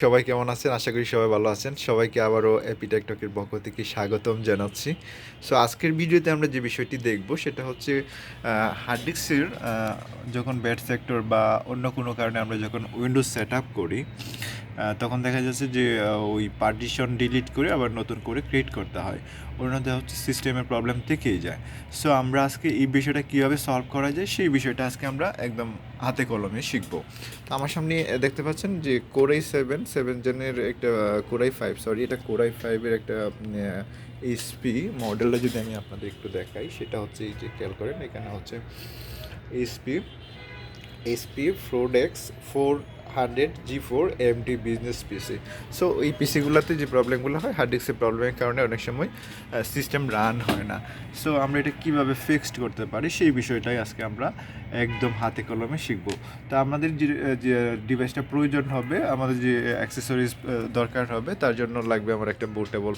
সবাই কেমন আছেন? আশা করি সবাই ভালো আছেন। সবাইকে আবারও এপিটেক টকের পক্ষ থেকে স্বাগতম জানাচ্ছি। সো আজকের ভিডিওতে আমরা যে বিষয়টি দেখব সেটা হচ্ছে হার্ড ডিস্কের যখন ব্যাড সেক্টর বা অন্য কোনো কারণে আমরা যখন উইন্ডোজ সেট আপ করি তখন দেখা যাচ্ছে যে ওই পার্টিশন ডিলিট করে আবার নতুন করে ক্রিয়েট করতে হয়। অন্যথা হচ্ছে সিস্টেমের প্রবলেম থেকেই যায়। সো আমরা আজকে এই বিষয়টা কীভাবে সলভ করা যায় সেই বিষয়টা আজকে আমরা একদম হাতে কলমে শিখব। তো আমার সামনে দেখতে পাচ্ছেন যে কোরাই সেভেন জেনের একটা কোরাই 5 এটা কোরাই 5-এর একটা এইচপি মডেলটা যদি আমি আপনাদের একটু দেখাই, সেটা হচ্ছে এই যে খেয়াল করেন এখানে হচ্ছে এইচপি ফ্রোডেক্স 400 G4 AMD বিজনেস পিসি। সো এই পিসিগুলোতে যে প্রবলেমগুলো হয় হার্ড ডিস্কের প্রবলেমের কারণে অনেক সময় সিস্টেম রান হয় না। সো আমরা এটা কীভাবে ফিক্সড করতে পারি সেই বিষয়টাই আজকে আমরা একদম হাতে কলমে শিখব। তো আমাদের যে ডিভাইসটা প্রয়োজন হবে, আমাদের যে অ্যাক্সেসরিজ দরকার হবে, তার জন্য লাগবে আমার একটা বুটেবল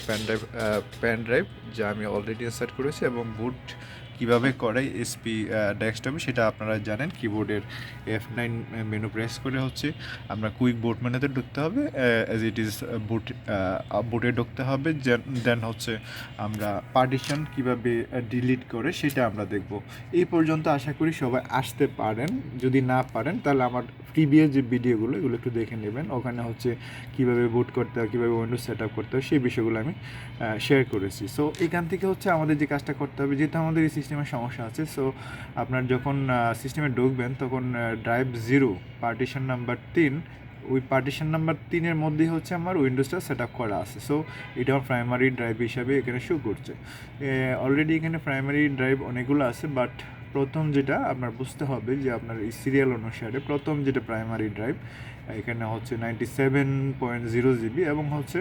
প্যান ড্রাইভ যা আমি অলরেডি ইনসার্ট করেছি, এবং বুট কীভাবে করে এসপি ডেস্কটপে সেটা আপনারা জানেন। কিবোর্ডের F9 মেনু প্রেস করে হচ্ছে আমরা কুইক বুট মেনুতে ঢুকতে হবে, অ্যাজ ইট ইজ বুটে ঢুকতে হবে। দেন হচ্ছে আমরা পার্টিশন কীভাবে ডিলিট করে সেটা আমরা দেখব। এই পর্যন্ত আশা করি সবাই আসতে পারেন। যদি না পারেন তাহলে আমার প্রিভিয়াস যে ভিডিওগুলো এগুলো একটু দেখে নেবেন। ওখানে হচ্ছে কীভাবে বুট করতে হয়, কীভাবে উইন্ডোজ সেট আপ করতে হয় সেই বিষয়গুলো আমি শেয়ার করেছি। সো এখান থেকে হচ্ছে আমাদের যে কাজটা করতে হবে, যেহেতু আমাদের এই সিস্টেমের সমস্যা আছে, সো আপনার যখন সিস্টেমে ঢুকবেন তখন ড্রাইভ 0 পার্টিশন নাম্বার 3, ওই পার্টিশন নাম্বার 3-এর মধ্যেই হচ্ছে আমার উইন্ডোজটা সেট আপ করা আছে। সো এটা আমার প্রাইমারি ড্রাইভ হিসাবে এখানে শো করছে। অলরেডি এখানে প্রাইমারি ড্রাইভ অনেকগুলো আছে, বাট প্রথম যেটা আপনার বুঝতে হবে যে আপনার এই সিরিয়াল অনুসারে প্রথম যেটা প্রাইমারি ড্রাইভ এখানে হচ্ছে 97.0 GB, এবং হচ্ছে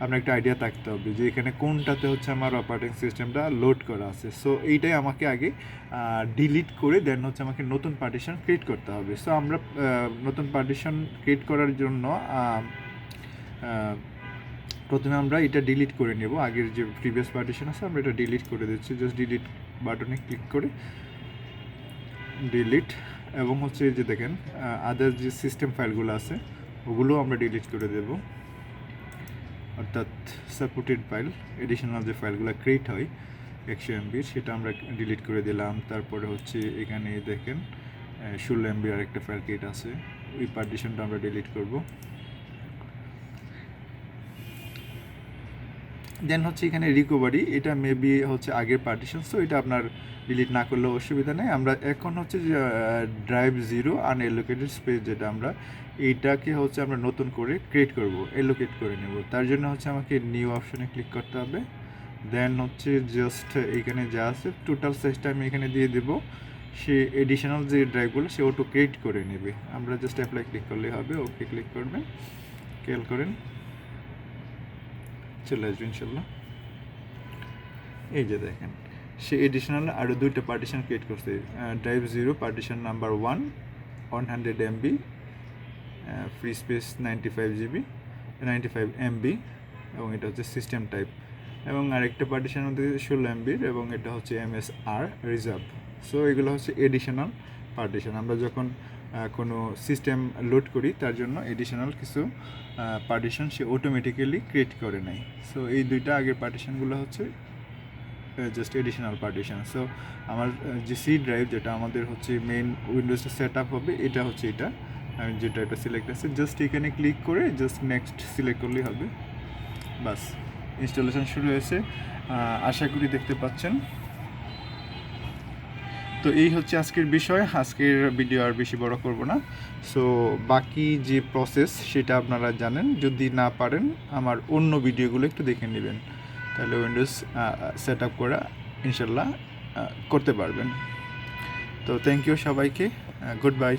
আপনার একটা আইডিয়া থাকতে হবে যে এখানে কোনটাতে হচ্ছে আমার অপারেটিং সিস্টেমটা লোড করা আছে। সো এইটাই আমাকে আগে ডিলিট করে দেন হচ্ছে আমাকে নতুন পার্টিশন ক্রিয়েট করতে হবে। সো আমরা নতুন পার্টিশন ক্রিয়েট করার জন্য প্রথমে আমরা এটা ডিলিট করে নেব। আগের যে প্রিভিয়াস পার্টিশন আছে আমরা এটা ডিলিট করে দিচ্ছি। জাস্ট ডিলিট বাটনে ক্লিক করে ডিলিট, এবং হচ্ছে যে দেখেন আদার যে সিস্টেম ফাইলগুলো আছে ওগুলো আমরা ডিলিট করে দেব, অর্থাৎ সাপোর্টেড ফাইল, এডিশনাল যে ফাইলগুলো ক্রিয়েট হয় 100 MB সেটা আমরা ডিলিট করে দিলাম। তারপরে হচ্ছে এখানে দেখেন 16 MB আরেকটা ফাইল ক্রিয়েট আছে, ওই পার্টিশনটা আমরা ডিলিট করব। দেন হচ্ছে এখানে রিকভারি, এটা মেবি হচ্ছে আগের পার্টিশন, সো এটা আপনার ডিলিট না করলেও অসুবিধা নেই। আমরা এখন হচ্ছে যে ড্রাইভ 0 আনএলোকেটেড স্পেস, যেটা আমরা এইটাকে হচ্ছে আমরা নতুন করে ক্রিয়েট করব, এলোকেট করে নেব। তার জন্য হচ্ছে আমাকে নিউ অপশনে ক্লিক করতে হবে। দেন হচ্ছে জাস্ট এইখানে যা আছে টোটাল সাইজটা আমি এখানে দিয়ে দেব। সে এডিশনাল যে ড্রাইভগুলো সে অটো ক্রিয়েট করে নেবে। আমরা জাস্ট অ্যাপ্লাই ক্লিক করলেই হবে, ওকে ক্লিক করবেন, খেয়াল করেন চলে আসবে ইনশাল্লাহ। এই যে দেখেন সে এডিশনাল আরও 2টা পার্টিশন ক্রিয়েট করছে। Drive 0 partition number 1 100 MB, free space 95 MB, এবং এটা হচ্ছে সিস্টেম টাইপ। এবং আরেকটা পার্টিশন মধ্যে 16 MB, এবং এটা হচ্ছে MSR রিজার্ভ। সো এগুলো হচ্ছে এডিশনাল পার্টিশন। আমরা যখন কোনো সিস্টেম লোড করি তার জন্য এডিশনাল কিছু পার্টিশন সে অটোমেটিক্যালি ক্রিয়েট করে নেয়। সো এই দুইটা আগের পার্টিশনগুলো হচ্ছে জাস্ট এডিশনাল পার্টিশন। সো আমার যে সি ড্রাইভ যেটা আমাদের হচ্ছে মেইন উইন্ডোজটা সেট আপ হবে, এটা হচ্ছে এটা আমি যে ড্রাইভটা সিলেক্ট আছে, জাস্ট এখানে ক্লিক করে জাস্ট নেক্সট সিলেক্ট করলেই হবে। বাস, ইনস্টলেশন শুরু হয়েছে, আশা করি দেখতে পাচ্ছেন। তো এই হচ্ছে আজকের বিষয়। আজকের ভিডিও আর বেশি বড় করব না। সো বাকি যে প্রসেস সেটা আপনারা জানেন। যদি না পারেন আমার অন্য ভিডিওগুলো একটু দেখে নেবেন, তাহলে উইন্ডোজ সেট আপ করা ইনশাল্লাহ করতে পারবেন। তো থ্যাংক ইউ সবাইকে, গুড বাই।